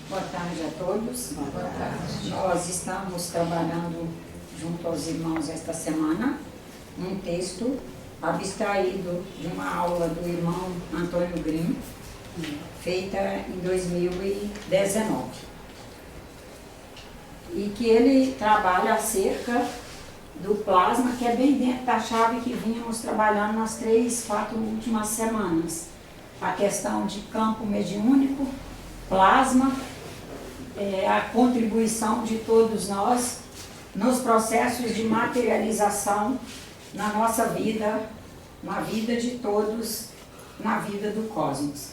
Boa tarde a todos. Boa tarde. Nós estamos trabalhando junto aos irmãos esta semana um texto abstraído de uma aula do irmão Antônio Grimm, feita em 2019. E que ele trabalha acerca do plasma, que é bem dentro da chave que vínhamos trabalhando nas 3, 4 últimas semanas. A questão de campo mediúnico, plasma, a contribuição de todos nós nos processos de materialização na nossa vida, na vida de todos, na vida do cosmos.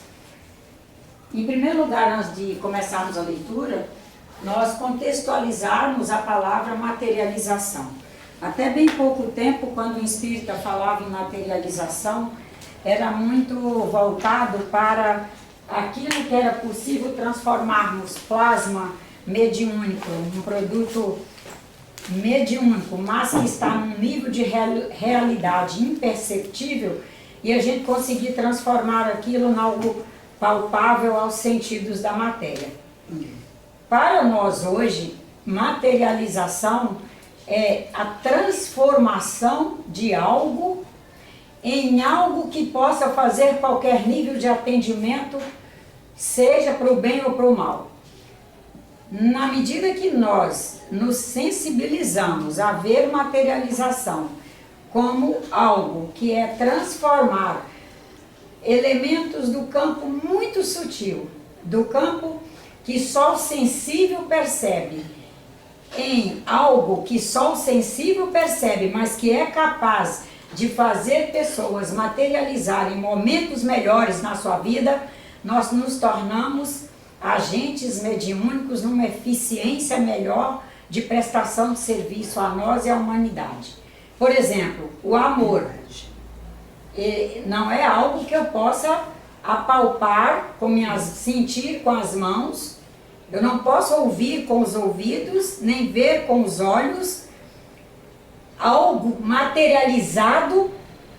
Em primeiro lugar, antes de começarmos a leitura, nós contextualizarmos a palavra materialização. Até bem pouco tempo, quando o espírita falava em materialização, era muito voltado para aquilo que era possível transformarmos plasma mediúnico, um produto mediúnico, mas que está num nível de realidade imperceptível, e a gente conseguir transformar aquilo em algo palpável aos sentidos da matéria. Para nós hoje, materialização é a transformação de algo em algo que possa fazer qualquer nível de atendimento, seja para o bem ou para o mal. Na medida que nós nos sensibilizamos a ver materialização como algo que é transformar elementos do campo muito sutil, do campo que só o sensível percebe, em algo que só o sensível percebe, mas que é capaz de fazer pessoas materializarem momentos melhores na sua vida, nós nos tornamos agentes mediúnicos numa eficiência melhor de prestação de serviço a nós e à humanidade. Por exemplo, o amor não é algo que eu possa apalpar, sentir com as mãos, eu não posso ouvir com os ouvidos, nem ver com os olhos, algo materializado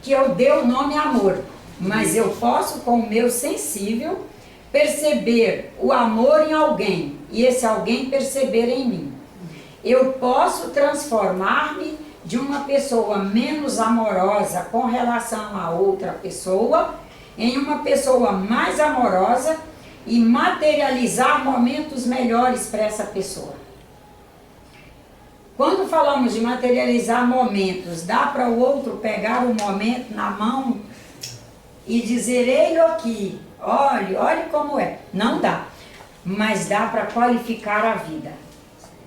que eu dê o nome amor, mas eu posso com o meu sensível perceber o amor em alguém e esse alguém perceber em mim. Eu posso transformar-me de uma pessoa menos amorosa com relação a outra pessoa em uma pessoa mais amorosa e materializar momentos melhores para essa pessoa. Quando falamos de materializar momentos, dá para o outro pegar o momento na mão e dizer, ele aqui, olhe como é. Não dá, mas dá para qualificar a vida.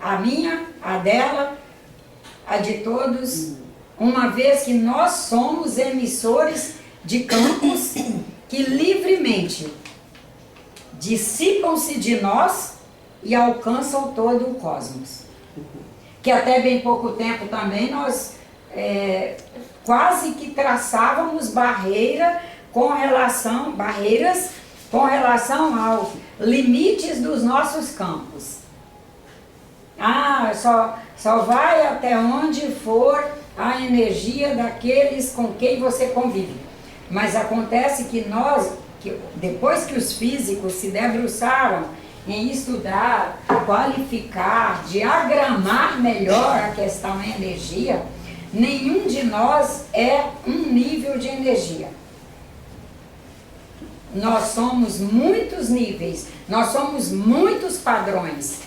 A minha, a dela, a de todos, uma vez que nós somos emissores de campos que livremente dissipam-se de nós e alcançam todo o cosmos. Que até bem pouco tempo também nós quase que traçávamos barreiras com relação aos limites dos nossos campos. Só vai até onde for a energia daqueles com quem você convive. Mas acontece que depois que os físicos se debruçaram em estudar, qualificar, diagramar melhor a questão energia, nenhum de nós é um nível de energia. Nós somos muitos níveis, nós somos muitos padrões.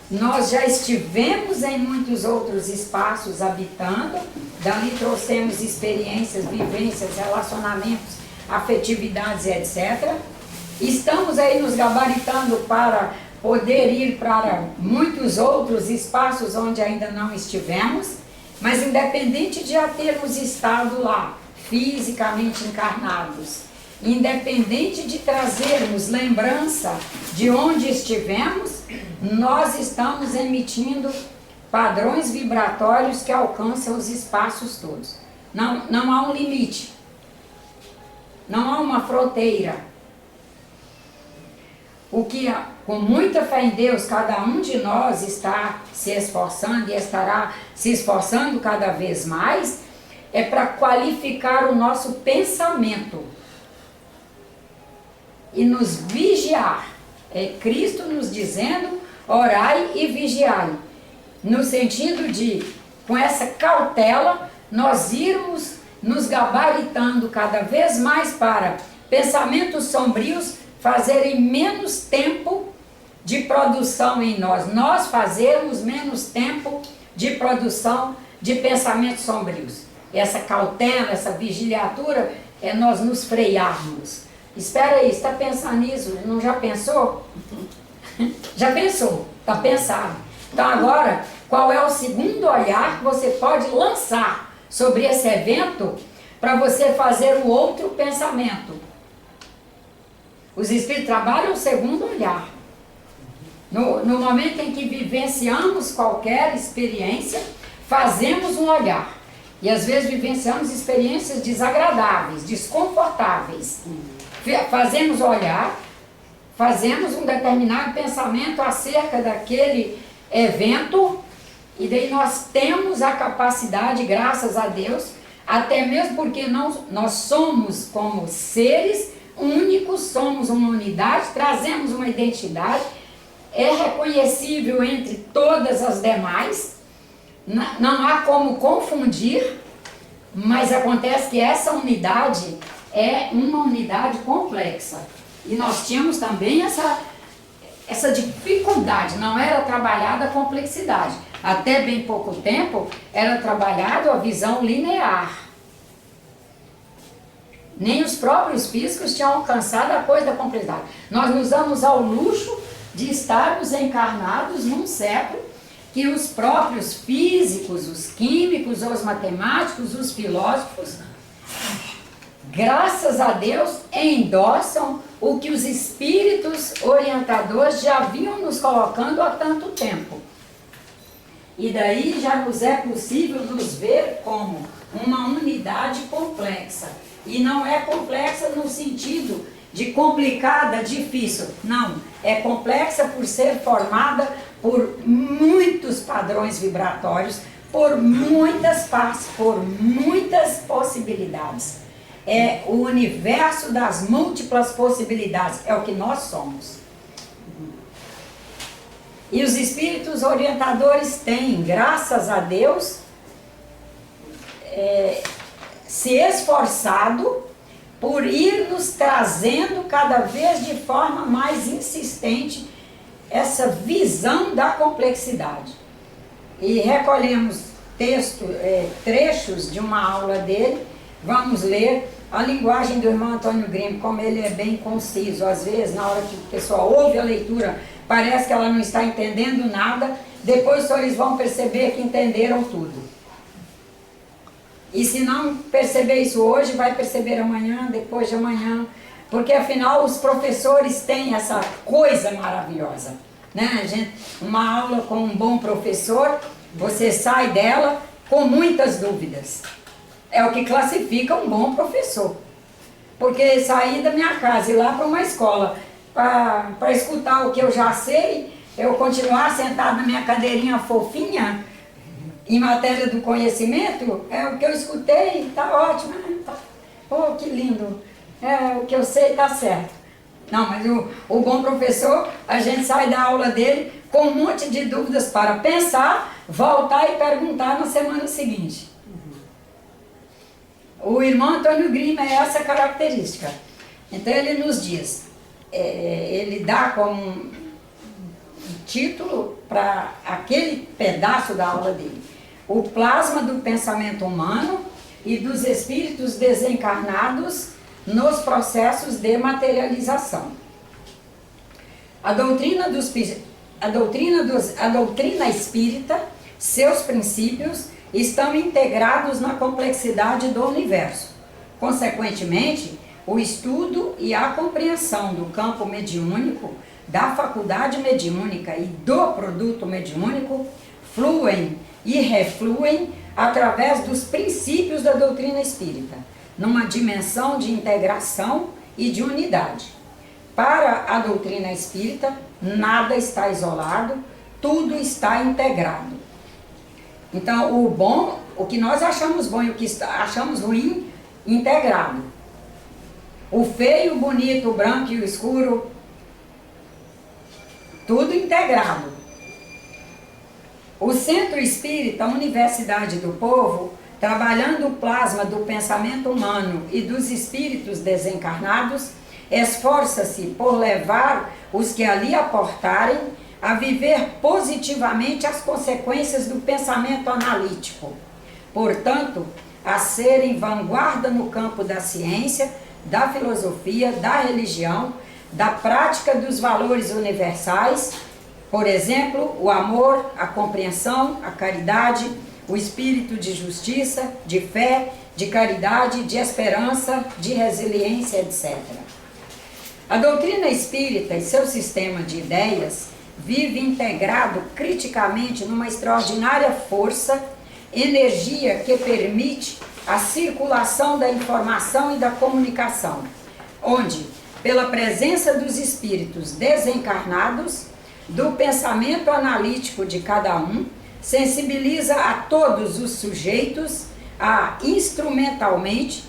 Nós já estivemos em muitos outros espaços habitando, dali trouxemos experiências, vivências, relacionamentos, afetividades, etc. Estamos aí nos gabaritando para poder ir para muitos outros espaços onde ainda não estivemos, mas independente de já termos estado lá, fisicamente encarnados, independente de trazermos lembrança de onde estivemos, nós estamos emitindo padrões vibratórios que alcançam os espaços todos. Não há um limite, não há uma fronteira. O que, com muita fé em Deus, cada um de nós está se esforçando e estará se esforçando cada vez mais, é para qualificar o nosso pensamento e nos vigiar É Cristo nos dizendo, orai e vigiai. No sentido de, com essa cautela, nós irmos nos gabaritando cada vez mais para pensamentos sombrios fazerem menos tempo de produção em nós. Nós fazermos menos tempo de produção de pensamentos sombrios. Essa cautela, essa vigiliatura, é nós nos frearmos. Espera aí, está pensando nisso? Não já pensou? Já pensou, está pensado. Então agora, qual é o segundo olhar que você pode lançar sobre esse evento para você fazer o outro pensamento? Os Espíritos trabalham o segundo olhar. No momento em que vivenciamos qualquer experiência, fazemos um olhar. E às vezes vivenciamos experiências desagradáveis, desconfortáveis. Fazemos olhar, fazemos um determinado pensamento acerca daquele evento, e daí nós temos a capacidade, graças a Deus, até mesmo porque nós somos como seres únicos, somos uma unidade, trazemos uma identidade, é reconhecível entre todas as demais, não há como confundir, mas acontece que essa unidade é uma unidade complexa. E nós tínhamos também essa dificuldade, não era trabalhada a complexidade. Até bem pouco tempo era trabalhado a visão linear. Nem os próprios físicos tinham alcançado a coisa da complexidade. Nós nos damos ao luxo de estarmos encarnados num século que os próprios físicos, os químicos, os matemáticos, os filósofos, graças a Deus, endossam o que os espíritos orientadores já vinham nos colocando há tanto tempo. E daí já nos é possível nos ver como uma unidade complexa. E não é complexa no sentido de complicada, difícil. Não, é complexa por ser formada por muitos padrões vibratórios, por muitas partes, por muitas possibilidades. É o universo das múltiplas possibilidades, é o que nós somos. E os espíritos orientadores têm, graças a Deus, se esforçado por ir nos trazendo cada vez de forma mais insistente essa visão da complexidade. E recolhemos trechos de uma aula dele, vamos ler a linguagem do irmão Antônio Grimm, como ele é bem conciso. Às vezes, na hora que o pessoal ouve a leitura, parece que ela não está entendendo nada, depois só eles vão perceber que entenderam tudo. E se não perceber isso hoje, vai perceber amanhã, depois de amanhã, porque afinal os professores têm essa coisa maravilhosa, né? Uma aula com um bom professor, você sai dela com muitas dúvidas. É o que classifica um bom professor. Porque sair da minha casa e ir lá para uma escola para escutar o que eu já sei, eu continuar sentado na minha cadeirinha fofinha, em matéria do conhecimento, o que eu escutei, está ótimo, oh, que lindo, o que eu sei está certo. Não, mas o bom professor, a gente sai da aula dele com um monte de dúvidas para pensar, voltar e perguntar na semana seguinte. O irmão Antônio Grimm é essa característica. Então ele nos diz, ele dá como título para aquele pedaço da aula dele: o plasma do pensamento humano e dos espíritos desencarnados nos processos de materialização. A doutrina espírita, seus princípios, estão integrados na complexidade do universo. Consequentemente, o estudo e a compreensão do campo mediúnico, da faculdade mediúnica e do produto mediúnico fluem e refluem através dos princípios da doutrina espírita, numa dimensão de integração e de unidade. Para a doutrina espírita, nada está isolado, tudo está integrado. Então, o bom, o que nós achamos bom e o que achamos ruim, integrado. O feio, o bonito, o branco e o escuro, tudo integrado. O Centro Espírita Universidade do Povo, trabalhando o plasma do pensamento humano e dos espíritos desencarnados, esforça-se por levar os que ali aportarem a viver positivamente as consequências do pensamento analítico. Portanto, a serem vanguarda no campo da ciência, da filosofia, da religião, da prática dos valores universais, por exemplo, o amor, a compreensão, a caridade, o espírito de justiça, de fé, de caridade, de esperança, de resiliência, etc. A doutrina espírita e seu sistema de ideias vive integrado criticamente numa extraordinária força, energia que permite a circulação da informação e da comunicação, onde, pela presença dos espíritos desencarnados, do pensamento analítico de cada um, sensibiliza a todos os sujeitos a instrumentalmente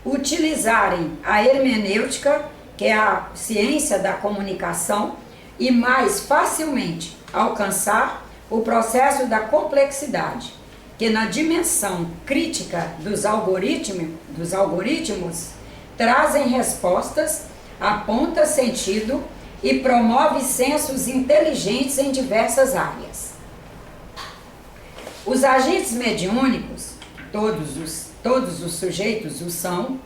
utilizarem a hermenêutica, que é a ciência da comunicação, e mais facilmente alcançar o processo da complexidade, que na dimensão crítica dos algoritmos trazem respostas, aponta sentido e promove sensos inteligentes em diversas áreas. Os agentes mediúnicos, todos os sujeitos o são,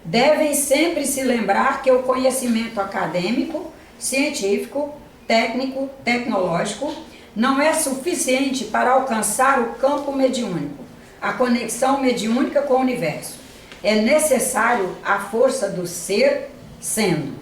devem sempre se lembrar que o conhecimento acadêmico, científico, técnico, tecnológico não é suficiente para alcançar o campo mediúnico, a conexão mediúnica com o universo. É necessário a força do ser sendo.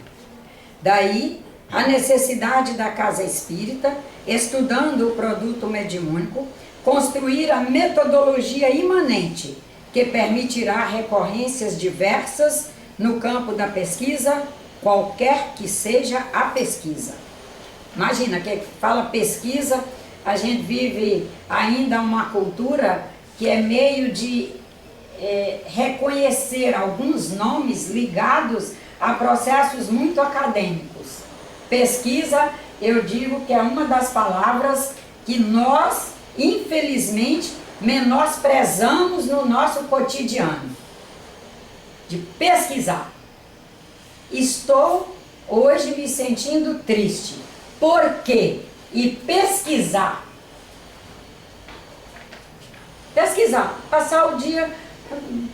Daí a necessidade da casa espírita, estudando o produto mediúnico, construir a metodologia imanente que permitirá recorrências diversas no campo da pesquisa, qualquer que seja a pesquisa. Imagina, que fala pesquisa, a gente vive ainda uma cultura que é meio de reconhecer alguns nomes ligados a processos muito acadêmicos. Pesquisa, eu digo que é uma das palavras que nós, infelizmente, menosprezamos no nosso cotidiano. De pesquisar. Estou hoje me sentindo triste. Por quê? E pesquisar. Pesquisar. Passar o dia.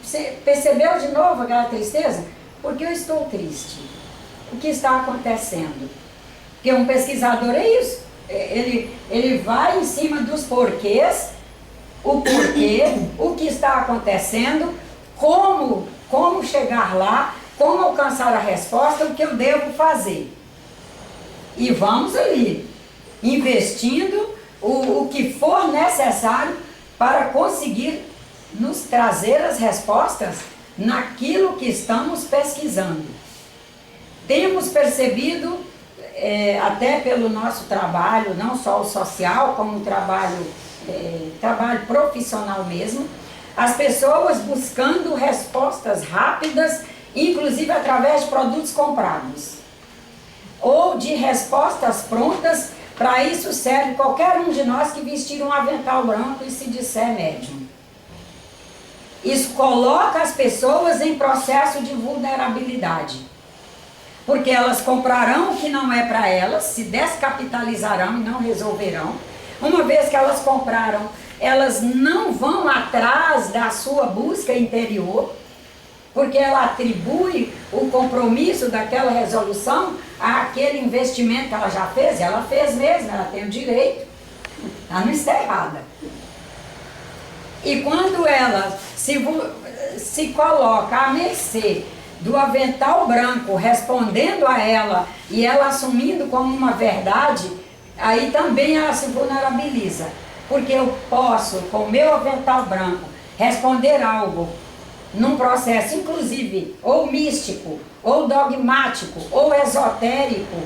Você percebeu de novo aquela tristeza? Porque eu estou triste. O que está acontecendo? Porque um pesquisador é isso. Ele vai em cima dos porquês, o porquê, o que está acontecendo, como chegar lá, como alcançar a resposta, o que eu devo fazer. E vamos ali, investindo o que for necessário para conseguir nos trazer as respostas naquilo que estamos pesquisando. Temos percebido, até pelo nosso trabalho, não só o social, como o trabalho profissional mesmo, as pessoas buscando respostas rápidas, inclusive através de produtos comprados, ou de respostas prontas. Para isso serve qualquer um de nós que vestir um avental branco e se disser médium. Isso coloca as pessoas em processo de vulnerabilidade, porque elas comprarão o que não é para elas, se descapitalizarão e não resolverão. Uma vez que elas compraram, elas não vão atrás da sua busca interior, porque ela atribui o compromisso daquela resolução àquele investimento que ela já fez, e ela fez mesmo, ela tem o direito, ela não está errada. E quando ela se coloca à mercê do avental branco respondendo a ela e ela assumindo como uma verdade, aí também ela se vulnerabiliza. Porque eu posso, com o meu avental branco, responder algo num processo, inclusive, ou místico, ou dogmático, ou esotérico,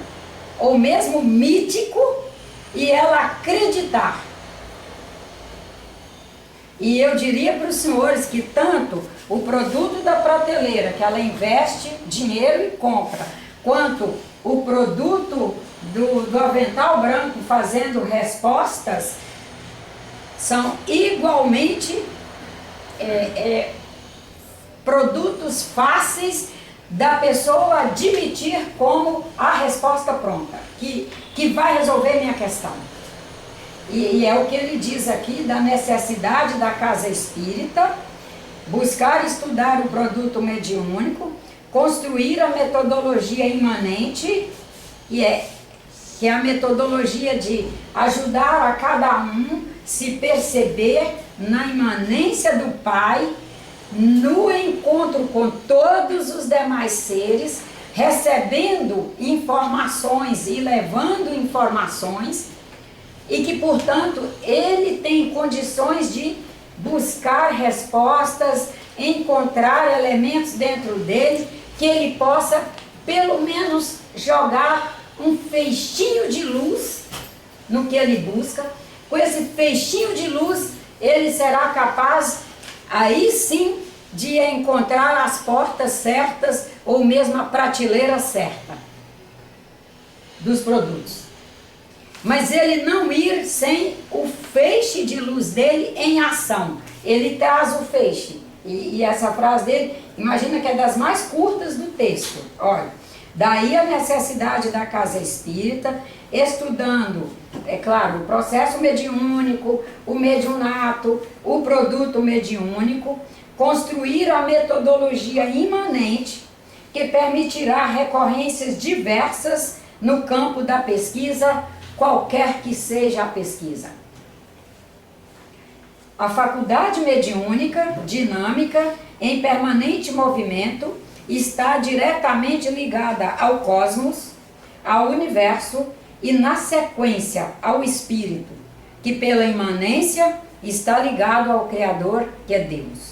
ou mesmo mítico, e ela acreditar. E eu diria para os senhores que tanto o produto da prateleira, que ela investe dinheiro e compra, quanto o produto do avental branco fazendo respostas são igualmente produtos fáceis da pessoa admitir como a resposta pronta, que vai resolver minha questão. E é o que ele diz aqui da necessidade da casa espírita, buscar estudar o produto mediúnico, construir a metodologia imanente, que é a metodologia de ajudar a cada um se perceber na imanência do Pai, no encontro com todos os demais seres, recebendo informações e levando informações, e que, portanto, ele tem condições de buscar respostas, encontrar elementos dentro dele, que ele possa, pelo menos, jogar um feixinho de luz no que ele busca. Com esse feixinho de luz, ele será capaz, aí sim, de encontrar as portas certas ou mesmo a prateleira certa dos produtos. Mas ele não ir sem o feixe de luz dele em ação. Ele traz o feixe. E essa frase dele, imagina que é das mais curtas do texto. Olha, daí a necessidade da casa espírita, estudando, é claro, o processo mediúnico, o mediunato, o produto mediúnico, construir a metodologia imanente que permitirá recorrências diversas no campo da pesquisa, qualquer que seja a pesquisa. A faculdade mediúnica, dinâmica, em permanente movimento, está diretamente ligada ao cosmos, ao universo e, na sequência, ao espírito, que pela imanência está ligado ao Criador, que é Deus.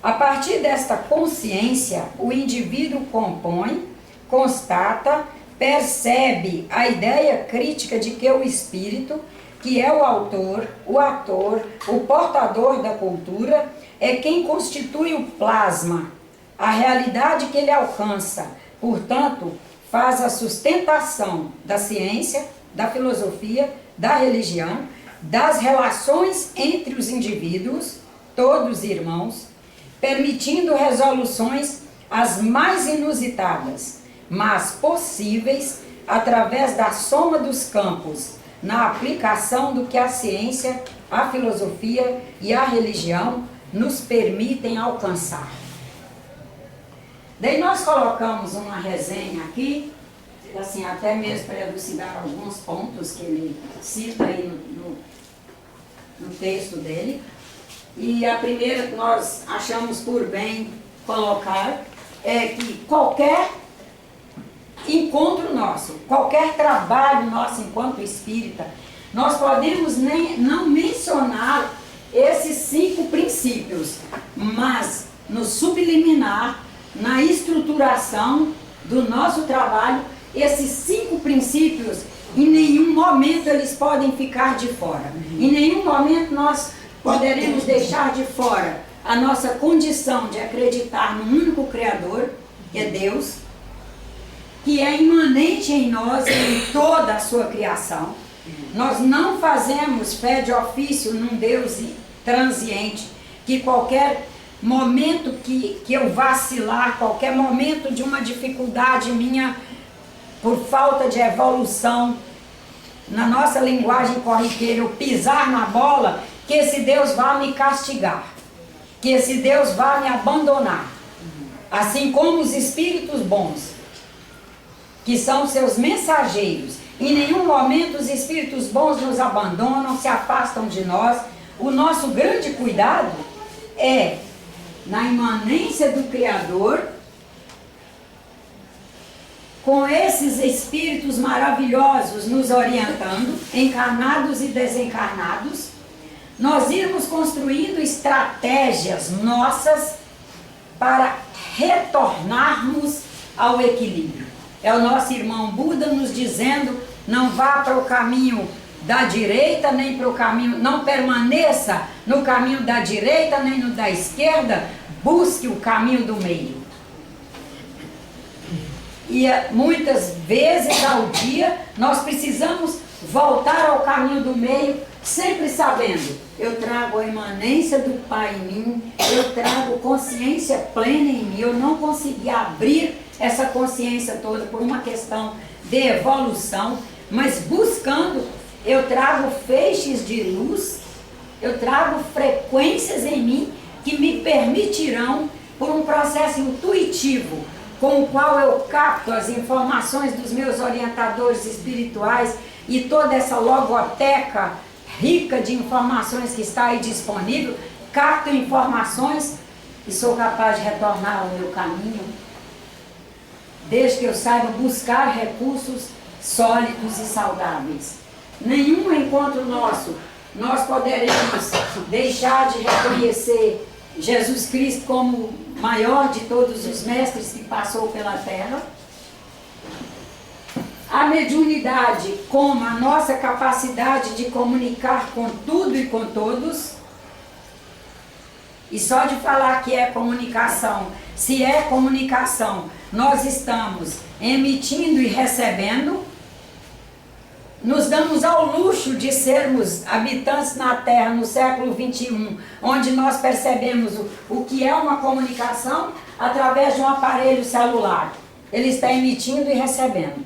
A partir desta consciência, o indivíduo compõe, constata, percebe a ideia crítica de que o espírito, que é o autor, o ator, o portador da cultura, é quem constitui o plasma, a realidade que ele alcança. Portanto, faz a sustentação da ciência, da filosofia, da religião, das relações entre os indivíduos, todos irmãos, permitindo resoluções as mais inusitadas, mas possíveis através da soma dos campos, na aplicação do que a ciência, a filosofia e a religião nos permitem alcançar. Daí nós colocamos uma resenha aqui, assim, até mesmo para elucidar alguns pontos que ele cita aí no texto dele. E a primeira que nós achamos por bem colocar é que qualquer encontro nosso, qualquer trabalho nosso enquanto espírita, nós podemos não mencionar esses 5 princípios, mas no subliminar, na estruturação do nosso trabalho, esses 5 princípios, em nenhum momento eles podem ficar de fora. Em nenhum momento nós poderemos deixar de fora a nossa condição de acreditar no único Criador, que é Deus, que é imanente em nós e em toda a sua criação. Nós não fazemos fé de ofício num Deus transiente, que qualquer momento que eu vacilar, qualquer momento de uma dificuldade minha, por falta de evolução, na nossa linguagem corriqueira, eu pisar na bola, que esse Deus vá me castigar, que esse Deus vá me abandonar. Assim como os espíritos bons, que são seus mensageiros. Em nenhum momento os espíritos bons nos abandonam, se afastam de nós. O nosso grande cuidado é na imanência do Criador, com esses espíritos maravilhosos nos orientando, encarnados e desencarnados, nós irmos construindo estratégias nossas para retornarmos ao equilíbrio. É o nosso irmão Buda nos dizendo, não vá para o caminho da direita, nem para o caminho, não permaneça no caminho da direita, nem no da esquerda, busque o caminho do meio. e muitas vezes ao dia nós precisamos voltar ao caminho do meio, sempre sabendo, eu trago a imanência do Pai em mim, eu trago consciência plena em mim, eu não consegui abrir essa consciência toda por uma questão de evolução, mas buscando, eu trago feixes de luz, eu trago frequências em mim que me permitirão, por um processo intuitivo, com o qual eu capto as informações dos meus orientadores espirituais e toda essa logoteca rica de informações que está aí disponível, capto informações e sou capaz de retornar ao meu caminho, desde que eu saiba buscar recursos sólidos e saudáveis. Nenhum encontro nosso, nós poderemos deixar de reconhecer Jesus Cristo como maior de todos os mestres que passou pela terra. A mediunidade como a nossa capacidade de comunicar com tudo e com todos. E só de falar que é comunicação, se é comunicação, nós estamos emitindo e recebendo. Nos damos ao luxo de sermos habitantes na Terra no século XXI, onde nós percebemos o que é uma comunicação através de um aparelho celular. Ele está emitindo e recebendo.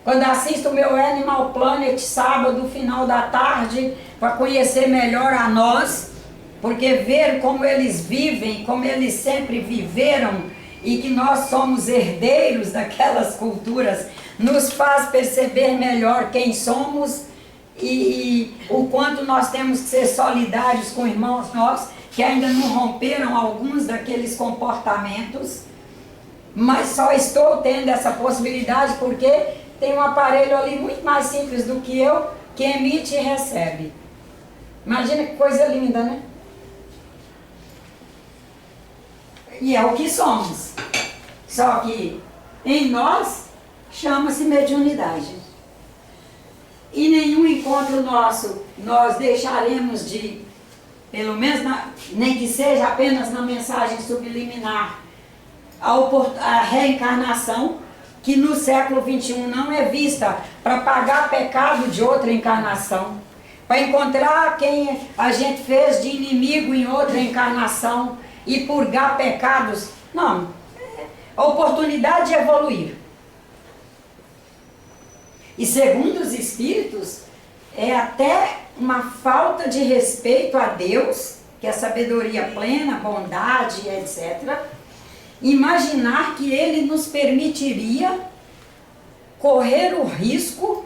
Quando assisto o meu Animal Planet sábado, final da tarde, para conhecer melhor a nós, porque ver como eles vivem, como eles sempre viveram, e que nós somos herdeiros daquelas culturas, nos faz perceber melhor quem somos e o quanto nós temos que ser solidários com irmãos nossos que ainda não romperam alguns daqueles comportamentos, mas só estou tendo essa possibilidade porque tem um aparelho ali muito mais simples do que eu, que emite e recebe. Imagina que coisa linda, né? E é o que somos. Só que em nós chama-se mediunidade. E nenhum encontro nosso nós deixaremos de, pelo menos, nem que seja apenas na mensagem subliminar, a reencarnação, que no século XXI não é vista para pagar pecado de outra encarnação, para encontrar quem a gente fez de inimigo em outra encarnação e purgar pecados. Não, a oportunidade de evoluir. E segundo os espíritos, é até uma falta de respeito a Deus, que é sabedoria plena, bondade, etc., imaginar que Ele nos permitiria correr o risco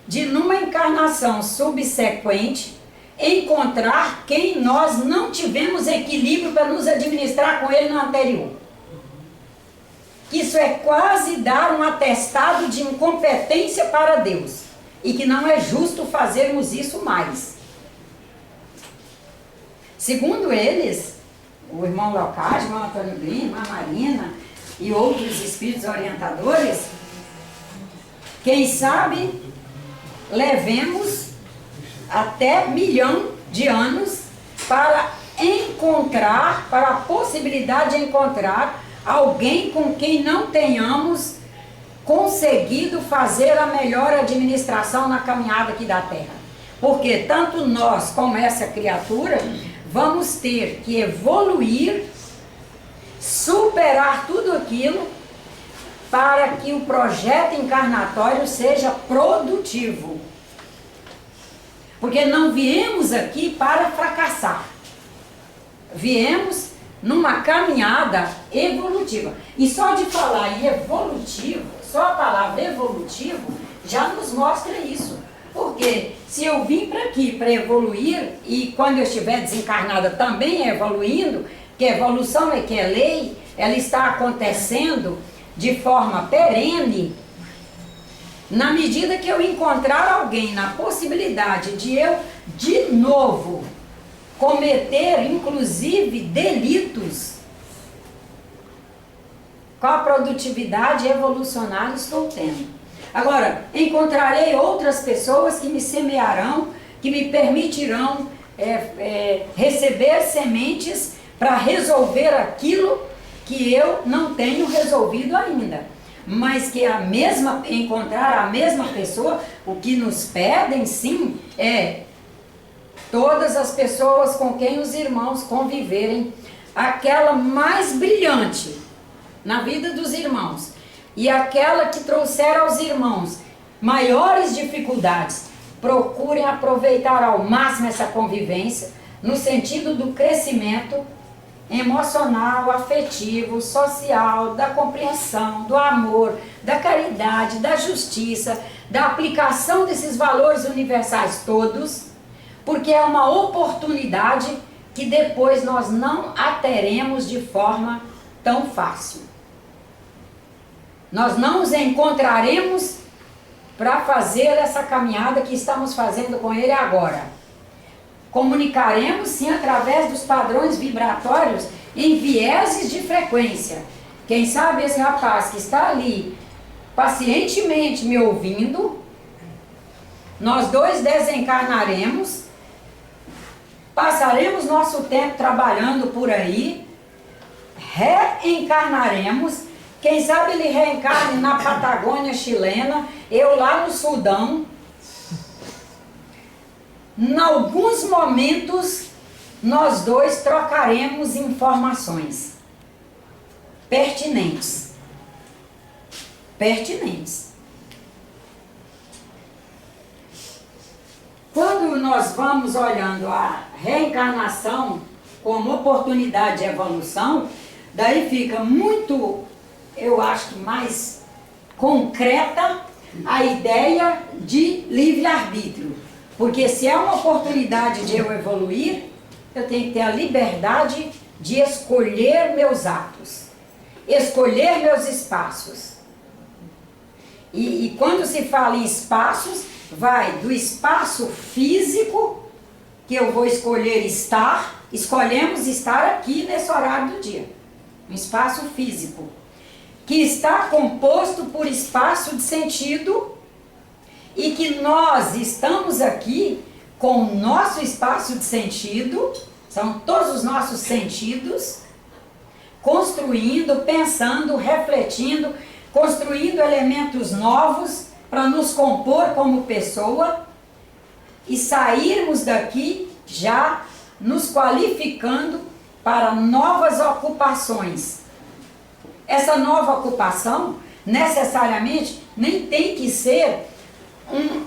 de, numa encarnação subsequente, encontrar quem nós não tivemos equilíbrio para nos administrar com Ele na anterior. Isso é quase dar um atestado de incompetência para Deus. E que não é justo fazermos isso mais. Segundo eles, o irmão Leocádio, o irmão Antônio Green, a irmã Marina e outros espíritos orientadores, quem sabe levemos até 1 milhão de anos para encontrar, para a possibilidade de encontrar alguém com quem não tenhamos conseguido fazer a melhor administração na caminhada aqui da Terra. Porque tanto nós como essa criatura vamos ter que evoluir, superar tudo aquilo para que o projeto encarnatório seja produtivo. Porque não viemos aqui para fracassar. Viemos numa caminhada evolutiva. E só de falar em evolutivo, só a palavra evolutivo já nos mostra isso. Porque se eu vim para aqui para evoluir, e quando eu estiver desencarnada também evoluindo, que a evolução é que é lei, ela está acontecendo de forma perene, na medida que eu encontrar alguém na possibilidade de eu, de novo, cometer, inclusive, delitos, qual a produtividade evolucionária estou tendo? Agora, encontrarei outras pessoas que me semearão, que me permitirão receber sementes para resolver aquilo que eu não tenho resolvido ainda. Mas que encontrar a mesma pessoa, o que nos pedem sim é todas as pessoas com quem os irmãos conviverem, aquela mais brilhante na vida dos irmãos e aquela que trouxer aos irmãos maiores dificuldades, procurem aproveitar ao máximo essa convivência no sentido do crescimento emocional, afetivo, social, da compreensão, do amor, da caridade, da justiça, da aplicação desses valores universais todos, porque é uma oportunidade que depois nós não a teremos de forma tão fácil. Nós não os encontraremos para fazer essa caminhada que estamos fazendo com ele agora. Comunicaremos sim através dos padrões vibratórios em vieses de frequência. Quem sabe esse rapaz que está ali pacientemente me ouvindo, nós dois desencarnaremos, passaremos nosso tempo trabalhando por aí, reencarnaremos. Quem sabe ele reencarne na Patagônia chilena, eu lá no Sudão. Em alguns momentos, nós dois trocaremos informações pertinentes. Quando nós vamos olhando a reencarnação como oportunidade de evolução, daí fica muito, eu acho que mais concreta a ideia de livre-arbítrio. Porque se é uma oportunidade de eu evoluir, eu tenho que ter a liberdade de escolher meus atos, escolher meus espaços. E quando se fala em espaços, vai do espaço físico, que eu vou escolher estar, escolhemos estar aqui nesse horário do dia, um espaço físico, que está composto por espaço de sentido, e que nós estamos aqui com o nosso espaço de sentido, são todos os nossos sentidos, construindo, pensando, refletindo, construindo elementos novos para nos compor como pessoa e sairmos daqui já nos qualificando para novas ocupações. Essa nova ocupação, necessariamente, nem tem que ser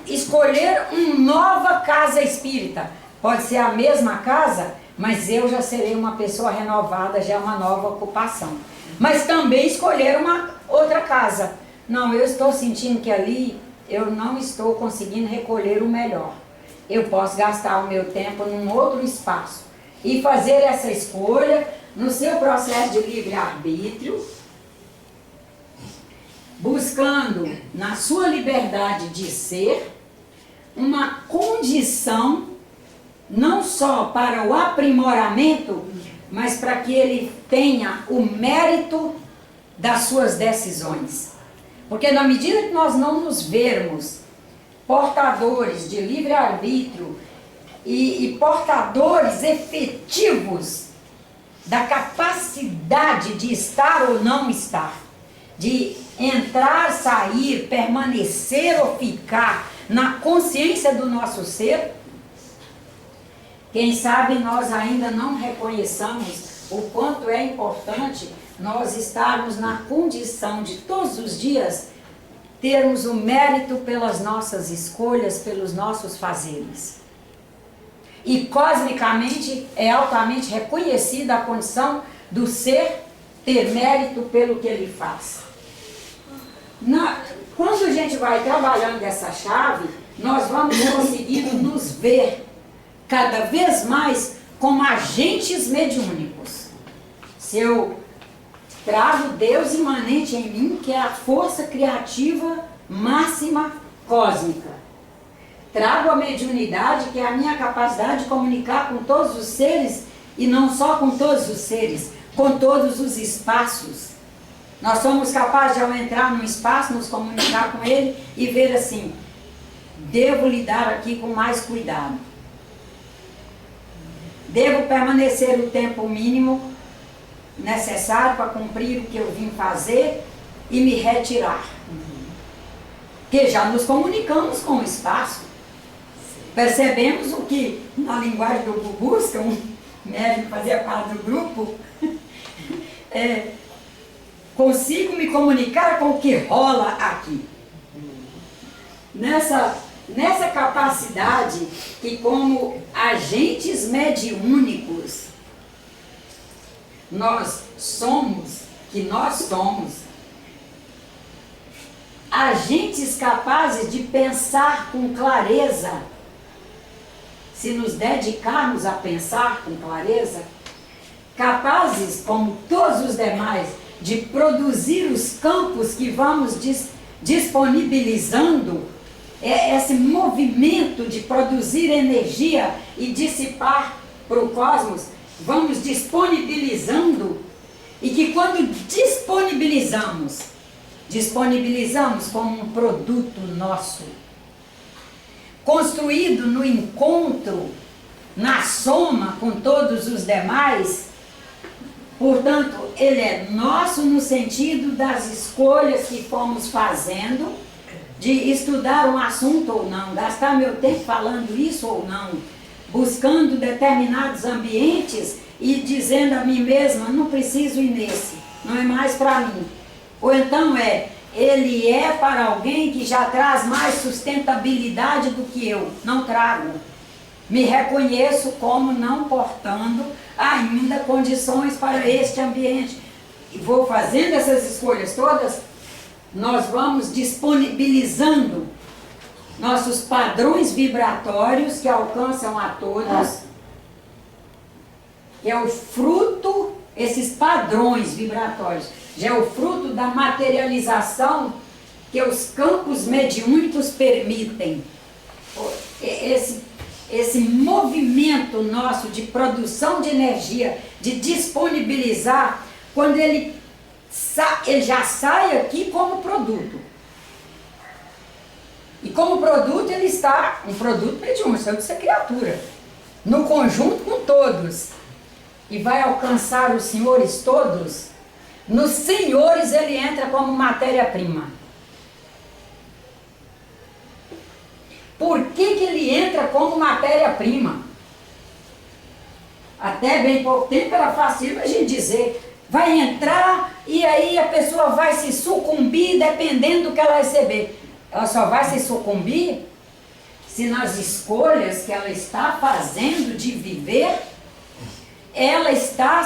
escolher uma nova casa espírita. Pode ser a mesma casa, mas eu já serei uma pessoa renovada, já é uma nova ocupação. Mas também escolher uma outra casa. Não, eu estou sentindo que ali eu não estou conseguindo recolher o melhor. Eu posso gastar o meu tempo num outro espaço e fazer essa escolha no seu processo de livre-arbítrio, buscando na sua liberdade de ser uma condição não só para o aprimoramento, mas para que ele tenha o mérito das suas decisões. Porque na medida que nós não nos vermos portadores de livre-arbítrio e portadores efetivos da capacidade de estar ou não estar, de entrar, sair, permanecer ou ficar na consciência do nosso ser, quem sabe nós ainda não reconheçamos o quanto é importante nós estarmos na condição de todos os dias termos o mérito pelas nossas escolhas, pelos nossos fazeres. E cosmicamente é altamente reconhecida a condição do ser ter mérito pelo que ele faz. Quando a gente vai trabalhando essa chave, nós vamos conseguindo nos ver cada vez mais como agentes mediúnicos. Se eu trago Deus imanente em mim, que é a força criativa máxima cósmica, trago a mediunidade, que é a minha capacidade de comunicar com todos os seres, e não só com todos os seres, com todos os espaços. Nós somos capazes de, ao entrar num espaço, nos comunicar com ele e ver assim: devo lidar aqui com mais cuidado. Devo permanecer o tempo mínimo necessário para cumprir o que eu vim fazer e me retirar. Porque já nos comunicamos com o espaço. Percebemos o que, na linguagem do Busca, um médico que fazia parte do grupo, consigo me comunicar com o que rola aqui. Nessa capacidade que, como agentes mediúnicos, nós somos agentes capazes de pensar com clareza, se nos dedicarmos a pensar com clareza, capazes, como todos os demais, de produzir os campos que vamos disponibilizando, esse movimento de produzir energia e dissipar para o cosmos, vamos disponibilizando, e que quando disponibilizamos como um produto nosso, construído no encontro, na soma com todos os demais. Portanto, ele é nosso no sentido das escolhas que fomos fazendo, de estudar um assunto ou não, gastar meu tempo falando isso ou não, buscando determinados ambientes e dizendo a mim mesma, não preciso ir nesse, não é mais para mim. Ou então ele é para alguém que já traz mais sustentabilidade do que eu, não trago. Me reconheço como não portando ainda condições para este ambiente. E vou fazendo essas escolhas todas, nós vamos disponibilizando nossos padrões vibratórios que alcançam a todos, que é o fruto, esses padrões vibratórios, já é o fruto da materialização que os campos mediúnicos permitem. Esse movimento nosso de produção de energia, de disponibilizar, quando ele já sai aqui como produto. E como produto ele está, um produto mediúnico, isso é criatura, no conjunto com todos. E vai alcançar os senhores todos. Nos senhores ele entra como matéria-prima. Por que ele entra como matéria-prima? Até bem pouco tempo era fácil a gente dizer, vai entrar e aí a pessoa vai se sucumbir dependendo do que ela receber. Ela só vai se sucumbir se nas escolhas que ela está fazendo de viver, ela está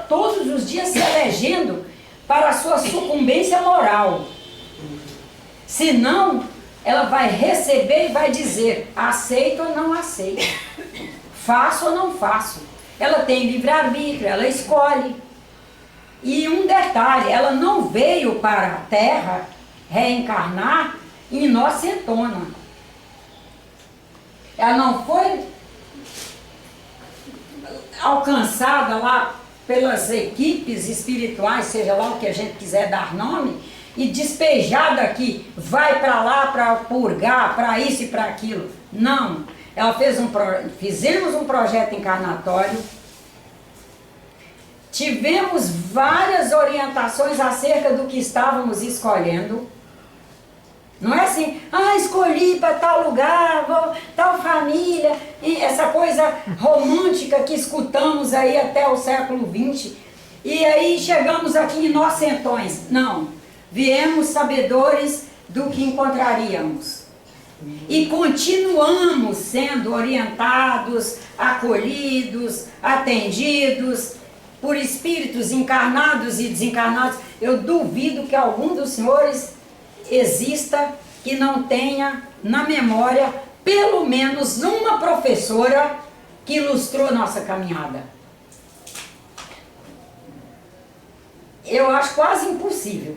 todos os dias se elegendo para a sua sucumbência moral. Senão, ela vai receber e vai dizer, aceito ou não aceito, faço ou não faço. Ela tem livre-arbítrio, ela escolhe. E um detalhe, ela não veio para a Terra reencarnar inocentona. Ela não foi alcançada lá pelas equipes espirituais, seja lá o que a gente quiser dar nome, e despejada aqui, vai para lá para purgar, para isso e para aquilo. Não. Ela fizemos um projeto encarnatório, tivemos várias orientações acerca do que estávamos escolhendo. Não é assim, escolhi para tal lugar, tal família, e essa coisa romântica que escutamos aí até o século XX. E aí chegamos aqui inocentões. Não, viemos sabedores do que encontraríamos. E continuamos sendo orientados, acolhidos, atendidos por espíritos encarnados e desencarnados. Eu duvido que algum dos senhores exista que não tenha na memória pelo menos uma professora que ilustrou nossa caminhada. Eu acho quase impossível.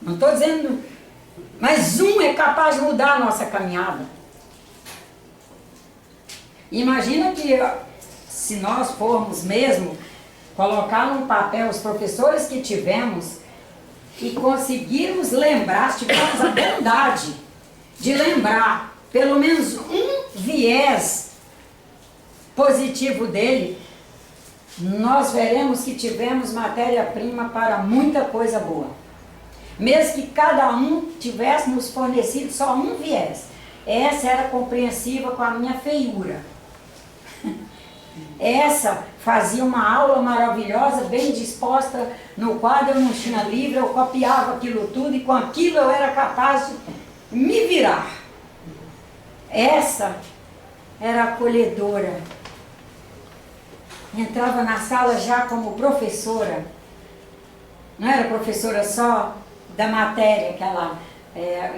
Não estou dizendo, mas é capaz de mudar a nossa caminhada. Imagina que se nós formos mesmo colocar num papel os professores que tivemos e conseguirmos lembrar, se tivermos a bondade de lembrar pelo menos um viés positivo dele, nós veremos que tivemos matéria-prima para muita coisa boa. Mesmo que cada um tivesse nos fornecido só um viés. Essa era compreensiva com a minha feiura. Essa fazia uma aula maravilhosa, bem disposta no quadro, eu não tinha livro, eu copiava aquilo tudo e com aquilo eu era capaz de me virar. Essa era acolhedora. Entrava na sala já como professora. Não era professora só da matéria que ela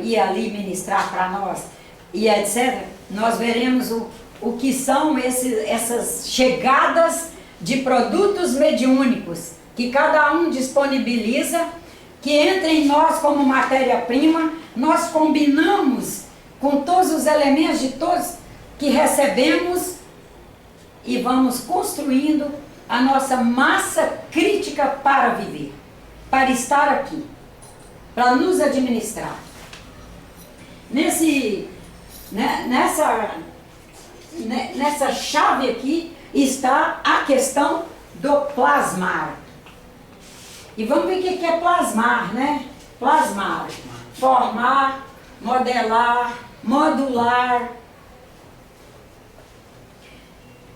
ia ali ministrar para nós e etc. Nós veremos o que são essas chegadas de produtos mediúnicos que cada um disponibiliza, que entra em nós como matéria-prima, nós combinamos com todos os elementos de todos que recebemos e vamos construindo a nossa massa crítica para viver, para estar aqui, para nos administrar. Nessa chave aqui está a questão do plasmar. E vamos ver o que é plasmar, né? Plasmar, formar, modelar, modular.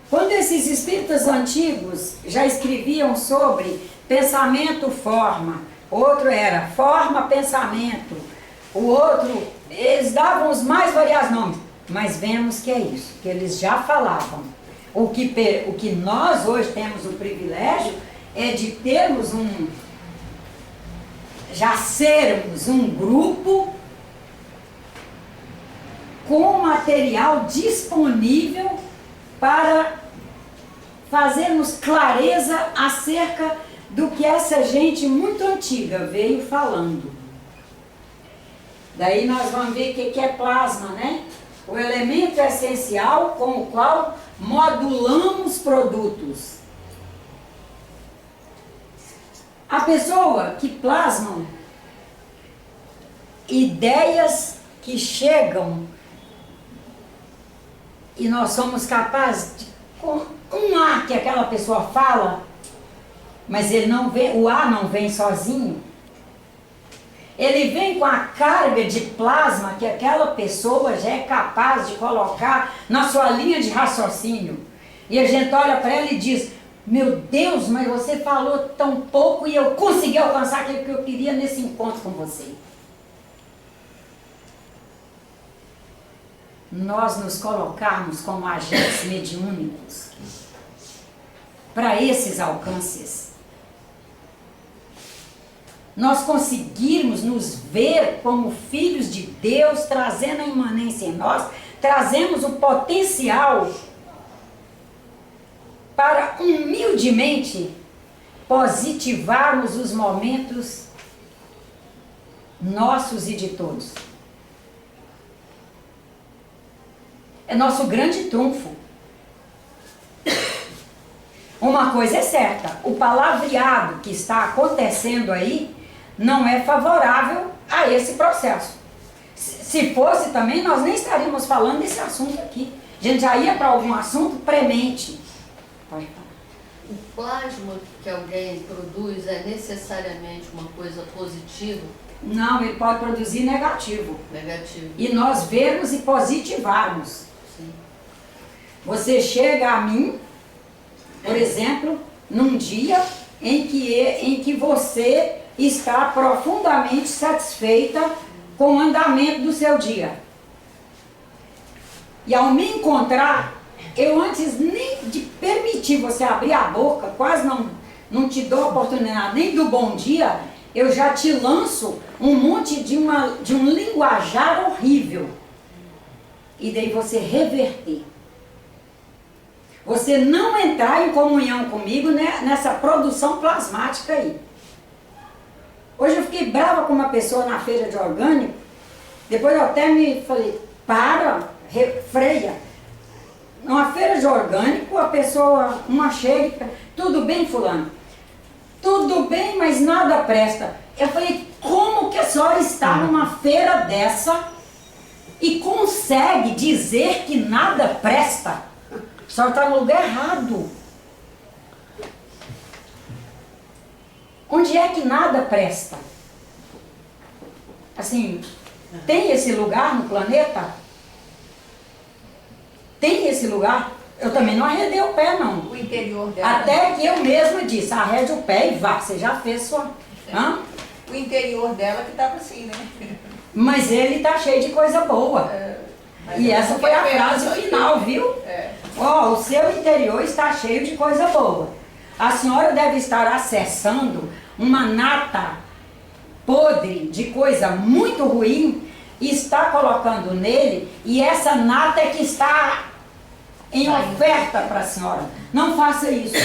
Quando esses espíritas antigos já escreviam sobre pensamento-forma, outro era forma-pensamento, o outro, eles davam os mais variados nomes, mas vemos que é isso, que eles já falavam. O que nós hoje temos o privilégio é de termos já sermos um grupo com material disponível para fazermos clareza acerca do que essa gente muito antiga veio falando. Daí nós vamos ver o que é plasma, né? O elemento essencial com o qual modulamos produtos. A pessoa que plasma ideias que chegam e nós somos capazes de, com um A que aquela pessoa fala, mas ele não vem, o A não vem sozinho. Ele vem com a carga de plasma que aquela pessoa já é capaz de colocar na sua linha de raciocínio. E a gente olha para ela e diz: meu Deus, mas você falou tão pouco e eu consegui alcançar aquilo que eu queria nesse encontro com você. Nós nos colocarmos como agentes mediúnicos para esses alcances. Nós conseguirmos nos ver como filhos de Deus, trazendo a imanência em nós, trazemos o potencial para humildemente positivarmos os momentos nossos e de todos. É nosso grande trunfo. Uma coisa é certa, o palavreado que está acontecendo aí não é favorável a esse processo. Se fosse também, nós nem estaríamos falando desse assunto aqui. A gente já ia para algum assunto premente. Pode falar. O plasma que alguém produz é necessariamente uma coisa positiva? Não, ele pode produzir negativo. Negativo. E nós vermos e positivarmos. Sim. Você chega a mim, por exemplo, num dia em que você está profundamente satisfeita com o andamento do seu dia. E ao me encontrar, eu antes nem de permitir você abrir a boca, quase não te dou a oportunidade nem do bom dia, eu já te lanço um monte de um linguajar horrível. E daí você reverter. Você não entrar em comunhão comigo, né, nessa produção plasmática aí. Hoje eu fiquei brava com uma pessoa na feira de orgânico, depois eu até me falei, freia. Numa feira de orgânico, a pessoa, uma chega, tudo bem, fulano? Tudo bem, mas nada presta. Eu falei, como que a senhora está numa feira dessa e consegue dizer que nada presta? A senhora está no lugar errado. Onde é que nada presta? Assim, tem esse lugar no planeta? Tem esse lugar? Eu também não arredei o pé, não. O interior dela. Até que eu mesma disse, arrede o pé e vá, você já fez sua... Hã? O interior dela que estava assim, né? Mas ele está cheio de coisa boa. E essa foi a frase final, viu? Ó, o seu interior está cheio de coisa boa. A senhora deve estar acessando uma nata podre de coisa muito ruim e está colocando nele, e essa nata é que está em oferta para a senhora. Não faça isso.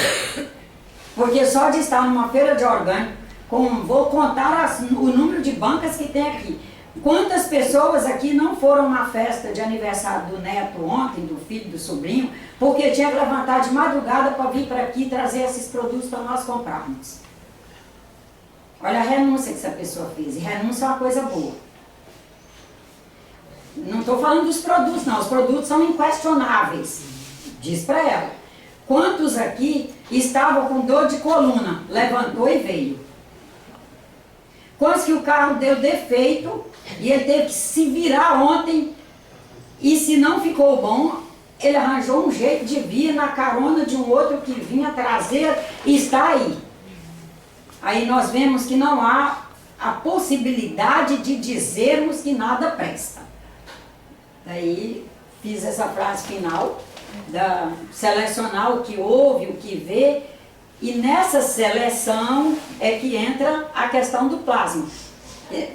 Porque só de estar numa feira de orgânico, vou contar o número de bancas que tem aqui. Quantas pessoas aqui não foram na festa de aniversário do neto ontem, do filho, do sobrinho, porque tinha que levantar de madrugada para vir para aqui trazer esses produtos para nós comprarmos. Olha a renúncia que essa pessoa fez. E renúncia é uma coisa boa. Não estou falando dos produtos, não. Os produtos são inquestionáveis. Diz para ela. Quantos aqui estavam com dor de coluna? Levantou e veio. Quantos que o carro deu defeito e ele teve que se virar ontem, e se não ficou bom, ele arranjou um jeito de vir na carona de um outro que vinha trazer e está aí. Aí nós vemos que não há a possibilidade de dizermos que nada presta. Daí fiz essa frase final, selecionar o que ouve, o que vê, e nessa seleção é que entra a questão do plasma.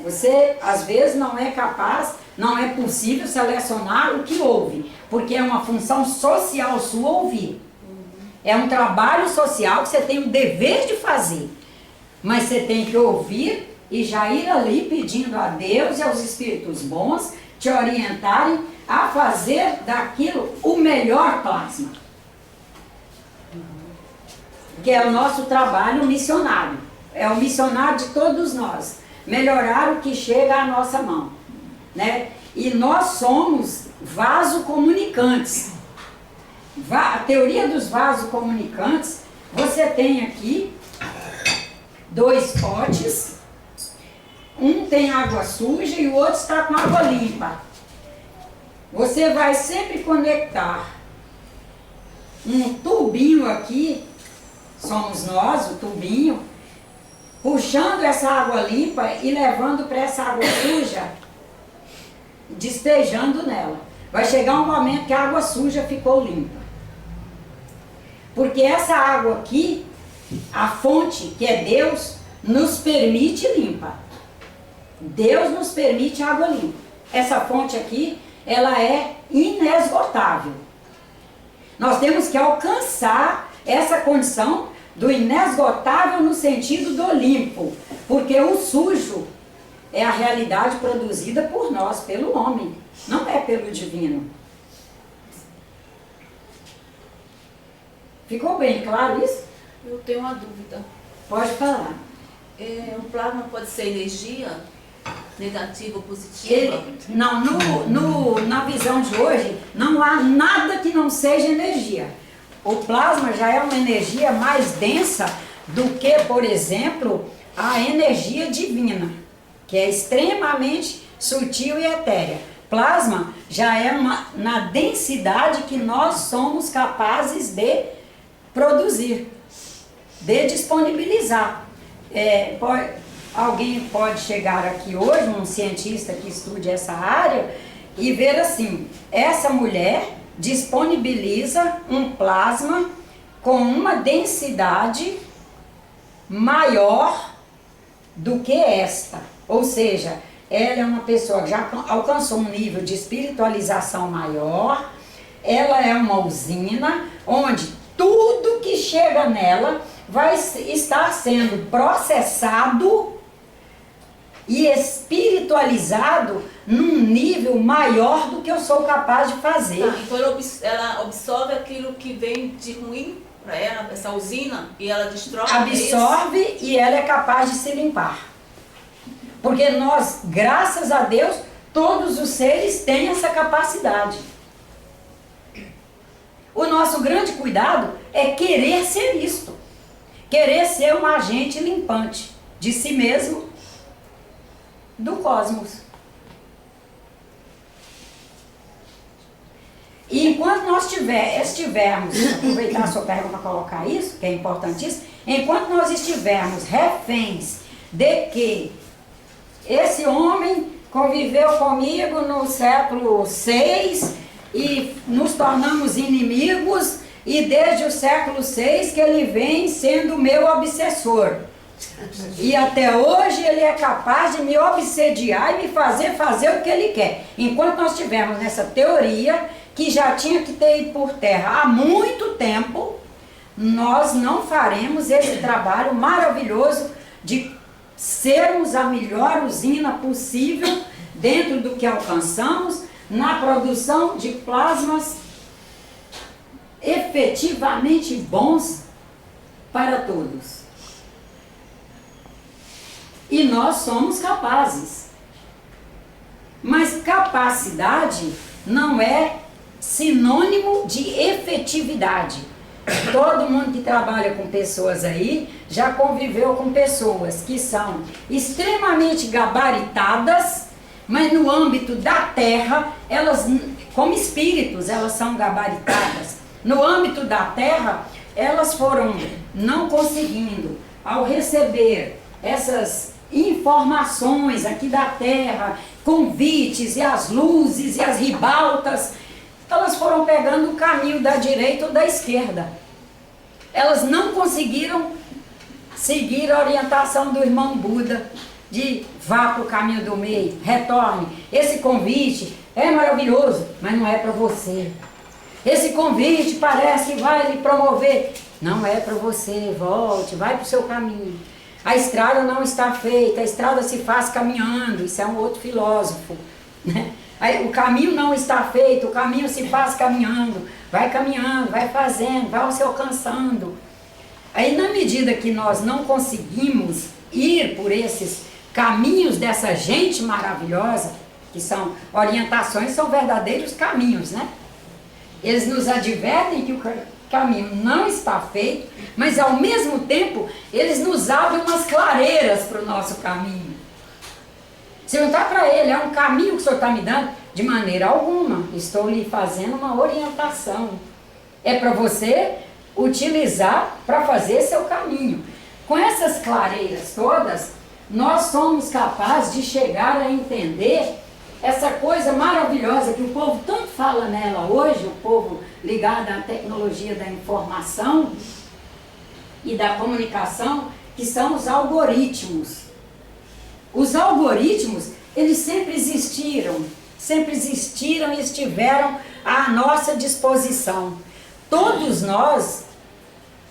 Você, às vezes, não é capaz, não é possível selecionar o que ouve, porque é uma função social sua ouvir. É um trabalho social que você tem o dever de fazer, mas você tem que ouvir e já ir ali pedindo a Deus e aos espíritos bons te orientarem a fazer daquilo o melhor plasma. Que é o nosso trabalho missionário. É o missionário de todos nós. Melhorar o que chega à nossa mão, né? E nós somos vaso-comunicantes. A teoria dos vaso-comunicantes, você tem aqui 2 potes, um tem água suja e o outro está com água limpa. Você vai sempre conectar um tubinho aqui, somos nós, o tubinho, puxando essa água limpa e levando para essa água suja, despejando nela. Vai chegar um momento que a água suja ficou limpa. Porque essa água aqui, a fonte, que é Deus, nos permite limpa. Deus nos permite água limpa. Essa fonte aqui, ela é inesgotável. Nós temos que alcançar essa condição do inesgotável no sentido do limpo, porque o sujo é a realidade produzida por nós, pelo homem, não é pelo divino. Ficou bem claro isso? Eu tenho uma dúvida. Pode falar. O plasma pode ser energia negativa ou positiva? Não, na visão de hoje, não há nada que não seja energia. O plasma já é uma energia mais densa do que, por exemplo, a energia divina, que é extremamente sutil e etérea. Plasma já é na densidade que nós somos capazes de produzir, de disponibilizar. Alguém pode chegar aqui hoje, um cientista que estude essa área, e ver assim, essa mulher disponibiliza um plasma com uma densidade maior do que esta. Ou seja, ela é uma pessoa que já alcançou um nível de espiritualização maior, ela é uma usina onde tudo que chega nela vai estar sendo processado e espiritualizado num nível maior do que eu sou capaz de fazer. Então ela absorve aquilo que vem de ruim para ela, essa usina, e ela destrói. Absorve e ela é capaz de se limpar. Porque nós, graças a Deus, todos os seres têm essa capacidade. O nosso grande cuidado é querer ser isto. querer ser um agente limpante de si mesmo, do cosmos. E enquanto nós estivermos, aproveitar a sua pergunta para colocar isso, que é importantíssimo, enquanto nós estivermos reféns de que esse homem conviveu comigo no século VI e nos tornamos inimigos, e desde o século VI que ele vem sendo meu obsessor. E até hoje ele é capaz de me obsediar e me fazer o que ele quer. Enquanto nós estivermos nessa teoria, que já tinha que ter ido por terra há muito tempo, nós não faremos esse trabalho maravilhoso de sermos a melhor usina possível dentro do que alcançamos na produção de plasmas efetivamente bons para todos. E nós somos capazes. Mas capacidade não é sinônimo de efetividade. Todo mundo que trabalha com pessoas aí já conviveu com pessoas que são extremamente gabaritadas, mas no âmbito da terra, elas, como espíritos, elas são gabaritadas. No âmbito da terra, elas foram não conseguindo, ao receber essas informações aqui da terra, convites e as luzes e as ribaltas, elas foram pegando o caminho da direita ou da esquerda. Elas não conseguiram seguir a orientação do irmão Buda de vá para o caminho do meio, retorne. Esse convite é maravilhoso, mas não é para você. Esse convite parece que vai lhe promover. Não é para você, volte, vai para o seu caminho. A estrada não está feita, a estrada se faz caminhando. Isso é um outro filósofo, né? Aí, o caminho não está feito, o caminho se faz caminhando, vai fazendo, vai se alcançando. Aí, na medida que nós não conseguimos ir por esses caminhos dessa gente maravilhosa, que são orientações, são verdadeiros caminhos, né? Eles nos advertem que o caminho não está feito, mas ao mesmo tempo eles nos abrem umas clareiras para o nosso caminho. Se perguntar para ele, é um caminho que o senhor está me dando? De maneira alguma, estou lhe fazendo uma orientação. É para você utilizar para fazer seu caminho. Com essas clareiras todas, nós somos capazes de chegar a entender essa coisa maravilhosa que o povo tanto fala nela hoje, o povo ligado à tecnologia da informação e da comunicação, que são os algoritmos. Os algoritmos, eles sempre existiram e estiveram à nossa disposição. Todos nós,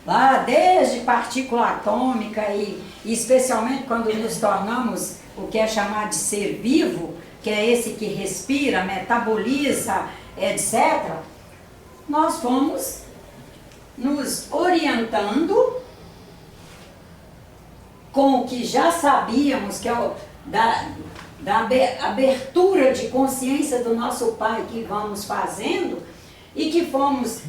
lá desde partícula atômica e especialmente quando nos tornamos o que é chamado de ser vivo, que é esse que respira, metaboliza, etc., nós fomos nos orientando com o que já sabíamos, que é da abertura de consciência do nosso Pai que vamos fazendo, e que fomos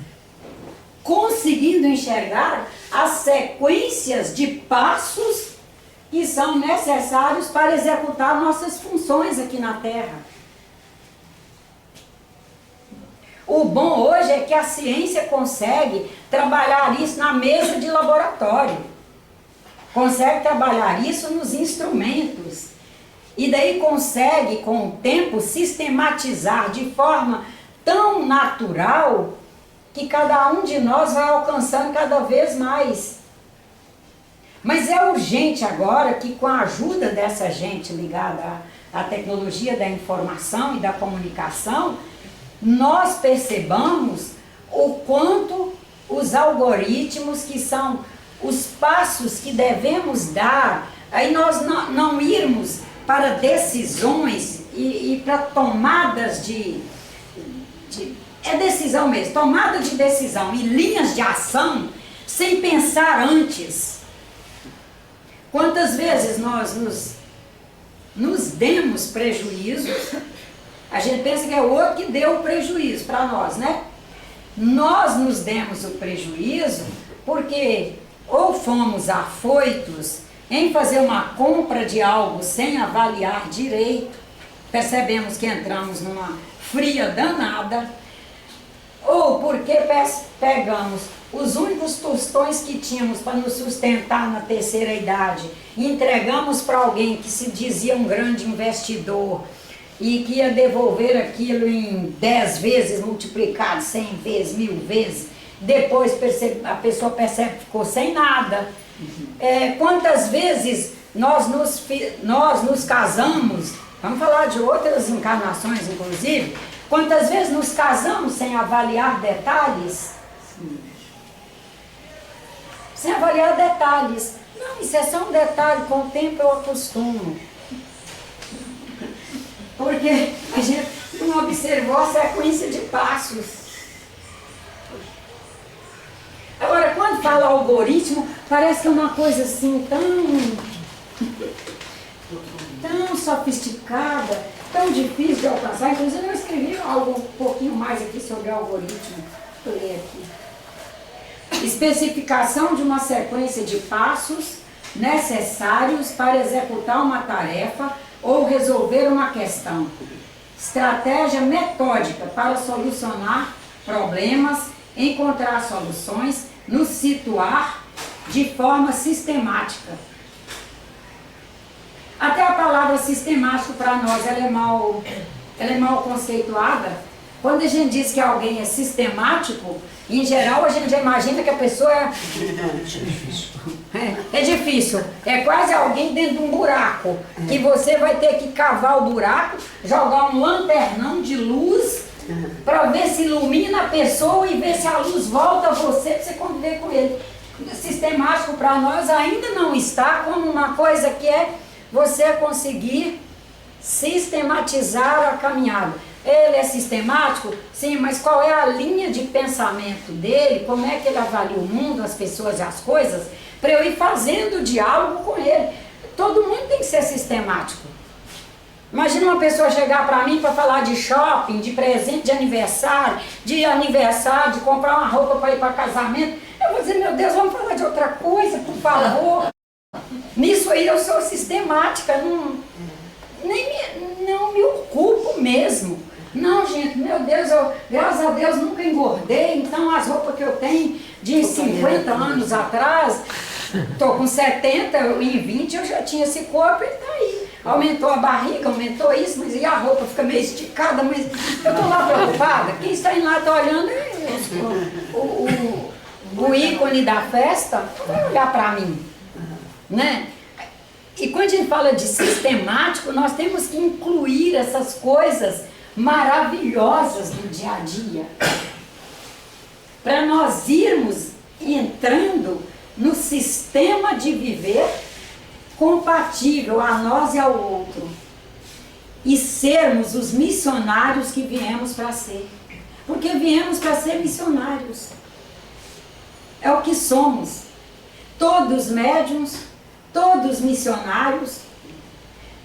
conseguindo enxergar as sequências de passos que são necessários para executar nossas funções aqui na Terra. O bom hoje é que a ciência consegue trabalhar isso na mesa de laboratório, consegue trabalhar isso nos instrumentos, e daí consegue, com o tempo, sistematizar de forma tão natural que cada um de nós vai alcançando cada vez mais. Mas é urgente agora que, com a ajuda dessa gente ligada à tecnologia da informação e da comunicação, nós percebamos o quanto os algoritmos, que são os passos que devemos dar, aí nós não irmos para decisões e para tomadas é decisão mesmo, tomada de decisão e linhas de ação sem pensar antes. Quantas vezes nós nos demos prejuízos, a gente pensa que é o outro que deu o prejuízo para nós, né? Nós nos demos o prejuízo porque ou fomos afoitos em fazer uma compra de algo sem avaliar direito, percebemos que entramos numa fria danada, ou porque pegamos os únicos tostões que tínhamos para nos sustentar na terceira idade e entregamos para alguém que se dizia um grande investidor e que ia devolver aquilo em 10 vezes multiplicado, 100 vezes, 1000 vezes, depois a pessoa percebe que ficou sem nada. Quantas vezes nós nos casamos, vamos falar de outras encarnações inclusive, quantas vezes nos casamos sem avaliar detalhes? Sem avaliar detalhes. Não, isso é só um detalhe, com o tempo eu acostumo. Porque a gente não observou a sequência de passos. Agora, quando fala algoritmo, parece que é uma coisa assim tão sofisticada, tão difícil de alcançar. Inclusive, eu escrevi algo um pouquinho mais aqui sobre algoritmo. Vou ler aqui. Especificação de uma sequência de passos necessários para executar uma tarefa ou resolver uma questão. Estratégia metódica para solucionar problemas, encontrar soluções, nos situar de forma sistemática. Até a palavra sistemático para nós ela é mal conceituada. Quando a gente diz que alguém é sistemático, em geral a gente já imagina que a pessoa é difícil. É quase alguém dentro de um buraco, que você vai ter que cavar o buraco, jogar um lanternão de luz para ver se ilumina a pessoa e ver se a luz volta a você para você conviver com ele. Sistemático para nós ainda não está como uma coisa que é você conseguir sistematizar a caminhada. Ele é sistemático? Sim, mas qual é a linha de pensamento dele? Como é que ele avalia o mundo, as pessoas e as coisas? Para eu ir fazendo diálogo com ele. Todo mundo tem que ser sistemático. Imagina uma pessoa chegar para mim para falar de shopping, de presente de aniversário, de comprar uma roupa para ir para casamento. Eu vou dizer, meu Deus, vamos falar de outra coisa, por favor. Nisso aí eu sou sistemática, não me ocupo mesmo. Não, gente, meu Deus, graças a Deus nunca engordei, então as roupas que eu tenho de 50 anos atrás, estou com 70, em 20 eu já tinha esse corpo e está aí. Aumentou a barriga, aumentou isso, mas e a roupa fica meio esticada, mas eu estou lá preocupada. Quem está indo lá está olhando, o ícone da festa vai olhar para mim, né? E quando a gente fala de sistemático, nós temos que incluir essas coisas maravilhosas do dia a dia, para nós irmos entrando no sistema de viver compatível a nós e ao outro e sermos os missionários que viemos para ser, porque viemos para ser missionários, é o que somos, todos médiuns, todos missionários,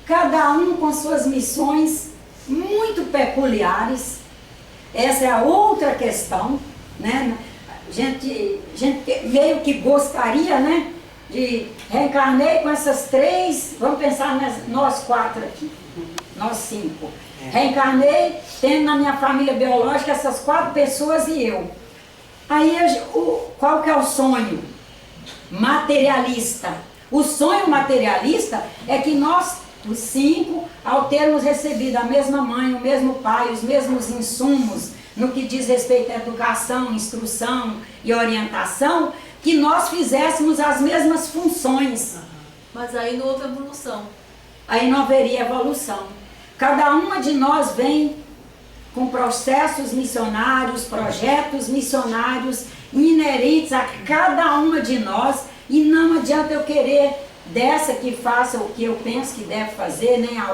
cada um com suas missões muito peculiares. Essa é a outra questão, né? Gente meio que gostaria, né, de reencarnei com essas três, vamos pensar nós 4 aqui, nós 5. Reencarnei tendo na minha família biológica essas 4 pessoas e eu. Aí qual que é o sonho materialista? O sonho materialista é que nós, os 5, ao termos recebido a mesma mãe, o mesmo pai, os mesmos insumos, no que diz respeito à educação, instrução e orientação, que nós fizéssemos as mesmas funções. Mas aí não houve evolução. Aí não haveria evolução. Cada uma de nós vem com processos missionários, projetos missionários inerentes a cada uma de nós, e não adianta eu querer dessa que faça o que eu penso que deve fazer, nem a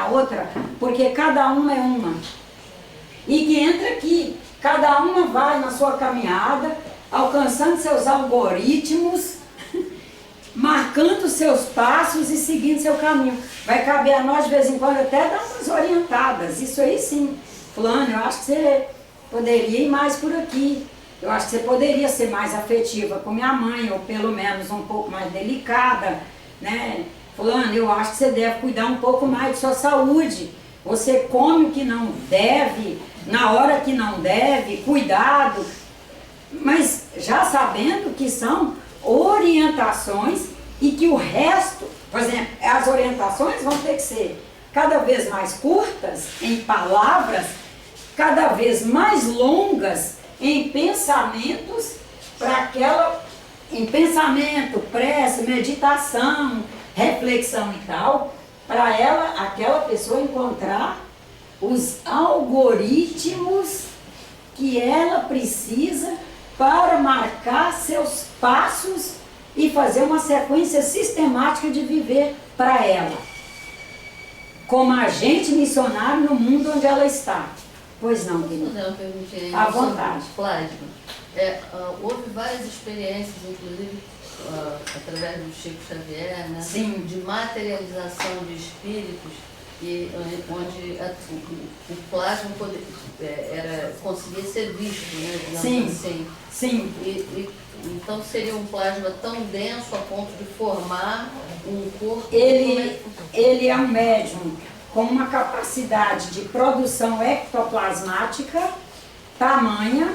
outra, porque cada uma é uma. E que entra aqui, cada uma vai na sua caminhada, alcançando seus algoritmos, marcando seus passos e seguindo seu caminho. Vai caber a nós de vez em quando até dar umas orientadas, isso aí sim. Fulano, eu acho que você poderia ir mais por aqui. eu acho que você poderia ser mais afetiva com minha mãe, ou pelo menos um pouco mais delicada, né? Fulano, eu acho que você deve cuidar um pouco mais de sua saúde. Você come o que não deve, na hora que não deve, cuidado. Mas já sabendo que são orientações e que o resto, por exemplo, as orientações vão ter que ser cada vez mais curtas em palavras, cada vez mais longas em pensamentos, em pensamento, prece, meditação, reflexão e tal, para aquela pessoa encontrar os algoritmos que ela precisa para marcar seus passos e fazer uma sequência sistemática de viver para ela, como agente missionário no mundo onde ela está. Pois não, Posso querida? fazer uma perguntinha aí À sobre vontade. plasma? Houve várias experiências, inclusive através do Chico Xavier, né? Sim. De materialização de espíritos, onde o plasma conseguia ser visto, né? Digamos Sim. assim. Sim. Então seria um plasma tão denso a ponto de formar um corpo. Ele é um médium com uma capacidade de produção ectoplasmática tamanha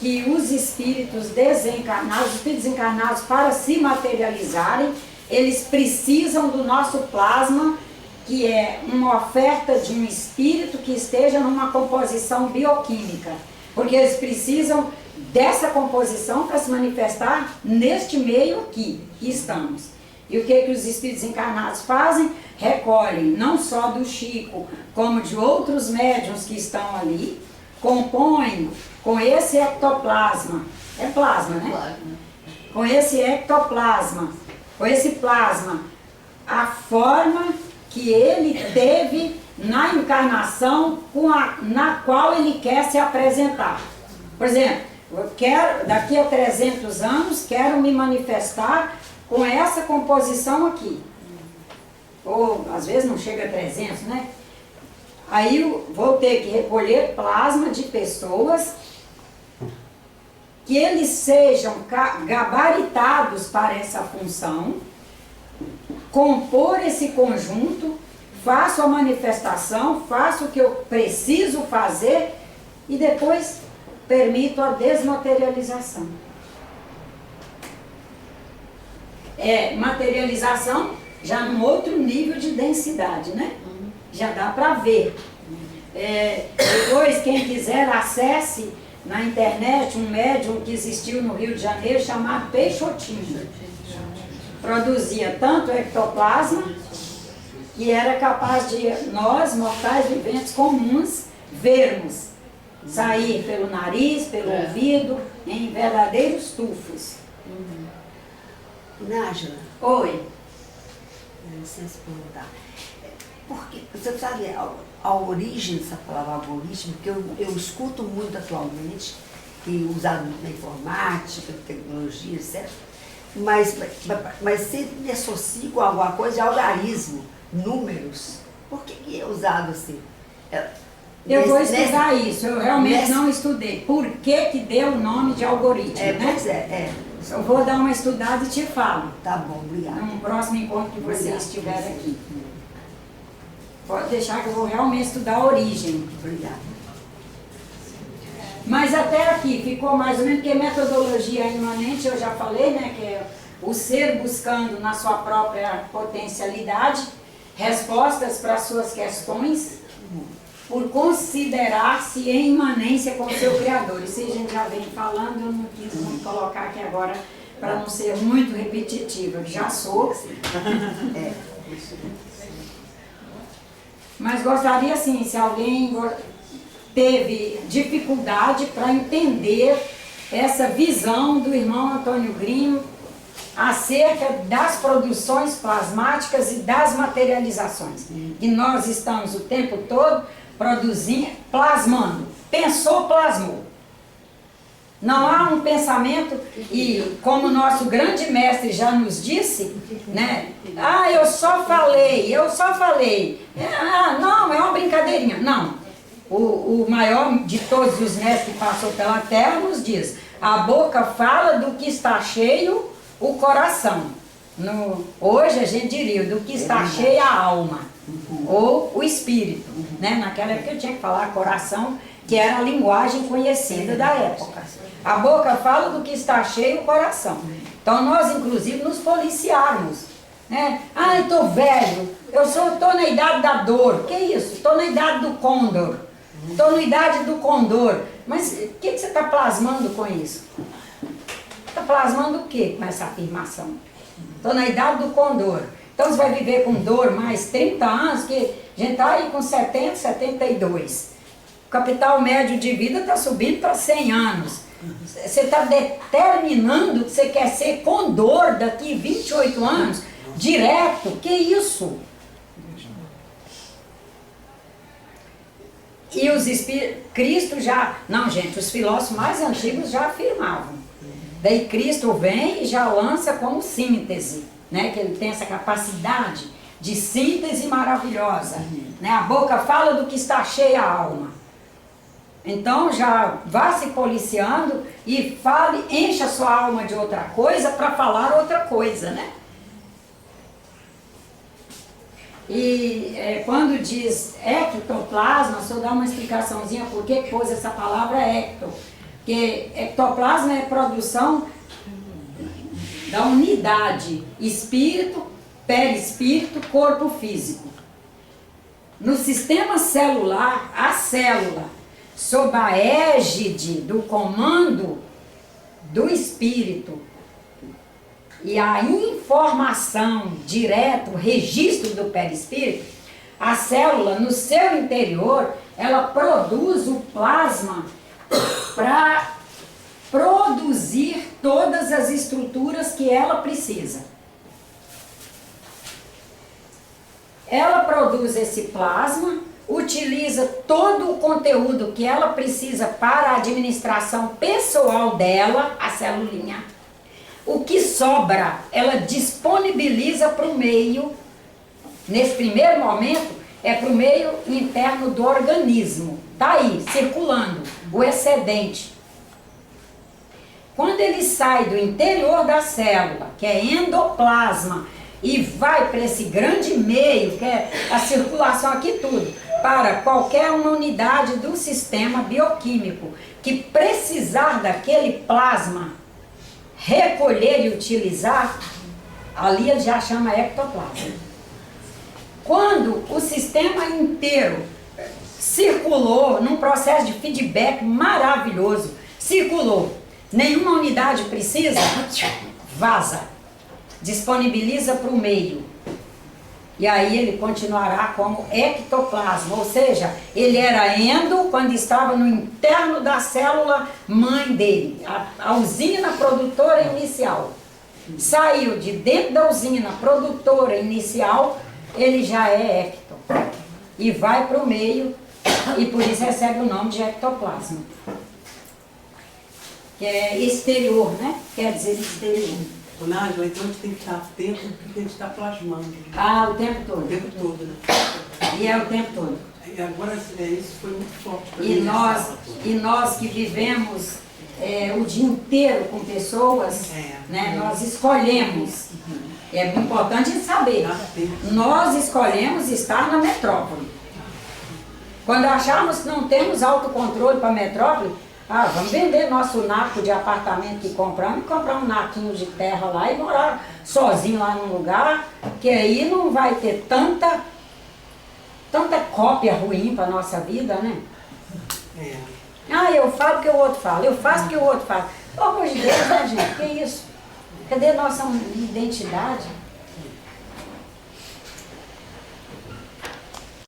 que os espíritos desencarnados, para se materializarem, eles precisam do nosso plasma, que é uma oferta de um espírito que esteja numa composição bioquímica, porque eles precisam dessa composição para se manifestar neste meio aqui que estamos. E o que os espíritos encarnados fazem? Recolhem, não só do Chico, como de outros médiuns que estão ali, compõem com esse ectoplasma, é plasma, né? Plasma. Com esse ectoplasma, com esse plasma, a forma que ele teve na encarnação na qual ele quer se apresentar. Por exemplo, eu quero, daqui a 300 anos, quero me manifestar com essa composição aqui. Ou, às vezes, não chega a 300, né? Aí eu vou ter que recolher plasma de pessoas que eles sejam gabaritados para essa função, compor esse conjunto, faço a manifestação, faço o que eu preciso fazer e depois permito a desmaterialização. Materialização já num outro nível de densidade, né? Já dá para ver. Depois, quem quiser, acesse na internet um médium que existiu no Rio de Janeiro chamado Peixotinho. Produzia tanto ectoplasma que era capaz de nós, mortais viventes comuns, vermos sair pelo nariz, pelo ouvido, em verdadeiros tufos. Nájila, Oi. licença perguntar. Porque, você sabe a origem dessa palavra algoritmo, que eu escuto muito atualmente, e usado na informática, tecnologia, etc. Mas sempre me associo com alguma coisa de algarismo, números. Por que é usado assim? Eu vou estudar isso, eu realmente não estudei. Por que deu o nome de algoritmo, né? Pois Eu vou dar uma estudada e te falo. Tá bom, obrigada. Num próximo encontro que você Obrigada. estiver aqui. Pode deixar que eu vou realmente estudar a origem. Obrigada. Mas até aqui ficou mais ou menos, porque metodologia imanente, eu já falei, né, que é o ser buscando na sua própria potencialidade respostas para as suas questões, por considerar-se em imanência com o seu Criador. Isso a gente já vem falando, eu não quis muito colocar aqui agora para não ser muito repetitiva, eu já sou. Mas gostaria, assim, se alguém teve dificuldade para entender essa visão do irmão Antônio Grinho acerca das produções plasmáticas e das materializações. E nós estamos o tempo todo produzindo, plasmando. Pensou, plasmou. Não há um pensamento, e como o nosso grande mestre já nos disse, né? Ah, eu só falei. Não, é uma brincadeirinha. Não. O maior de todos os mestres que passou pela Terra nos diz: A boca fala do que está cheio o coração. Hoje a gente diria do que está cheia a alma, ou o espírito. Né? Naquela época eu tinha que falar coração, que era a linguagem conhecida da época. A boca fala do que está cheio o coração. Então nós, inclusive, nos policiarmos. Né? Ah, eu estou velho, eu estou na idade da dor. Que isso? Estou na idade do côndor. Estou na idade do condor. Mas o que você está plasmando com isso? Está plasmando o que com essa afirmação? Estou na idade do condor. Então você vai viver com dor mais 30 anos, que a gente está aí com 70, 72. O capital médio de vida está subindo para 100 anos. Você está determinando que você quer ser com dor daqui 28 anos, direto. Que isso? E os espíritos, Cristo já... Não, gente, os filósofos mais antigos já afirmavam. Daí Cristo vem e já lança como síntese, né? Que ele tem essa capacidade de síntese maravilhosa. Né? A boca fala do que está cheia a alma. Então já vá se policiando e fale, encha a sua alma de outra coisa para falar outra coisa, né? E quando diz ectoplasma, só dá uma explicaçãozinha por que pôs essa palavra ecto. Porque ectoplasma é produção da unidade espírito, perispírito, corpo físico. No sistema celular, a célula, sob a égide do comando do espírito e a informação direta, o registro do perispírito, a célula no seu interior, ela produz o plasma para produzir todas as estruturas que ela precisa. Ela produz esse plasma, utiliza todo o conteúdo que ela precisa para a administração pessoal dela, a celulinha. O que sobra, ela disponibiliza para o meio, nesse primeiro momento, é para o meio interno do organismo. Está aí, circulando, o excedente. Quando ele sai do interior da célula, que é endoplasma, e vai para esse grande meio, que é a circulação aqui tudo, para qualquer uma unidade do sistema bioquímico que precisar daquele plasma recolher e utilizar, ali ele já chama ectoplasma. Quando o sistema inteiro circulou num processo de feedback maravilhoso, circulou, nenhuma unidade precisa, vaza, disponibiliza para o meio. E aí ele continuará como ectoplasma, ou seja, ele era endo quando estava no interno da célula mãe dele, a usina produtora inicial. Saiu de dentro da usina produtora inicial, ele já é ecto. E vai para o meio, e por isso recebe o nome de ectoplasma. Que é exterior, né? Quer dizer exterior. Nájila, então a gente tem que estar atento no que a gente está plasmando. Ah, o tempo todo. O tempo todo, né? E é o tempo todo. E agora isso foi muito forte para E mim. nós que vivemos o dia inteiro com pessoas, né, nós escolhemos. É importante saber. Nós escolhemos estar na metrópole. Quando acharmos que não temos autocontrole para a metrópole, vamos vender nosso naco de apartamento que compramos e comprar um naquinho de terra lá e morar sozinho lá num lugar, que aí não vai ter tanta cópia ruim para a nossa vida, né? Eu falo porque o outro fala, eu faço porque o outro fala. Pelo amor de Deus, né, gente? Que isso? Cadê a nossa identidade?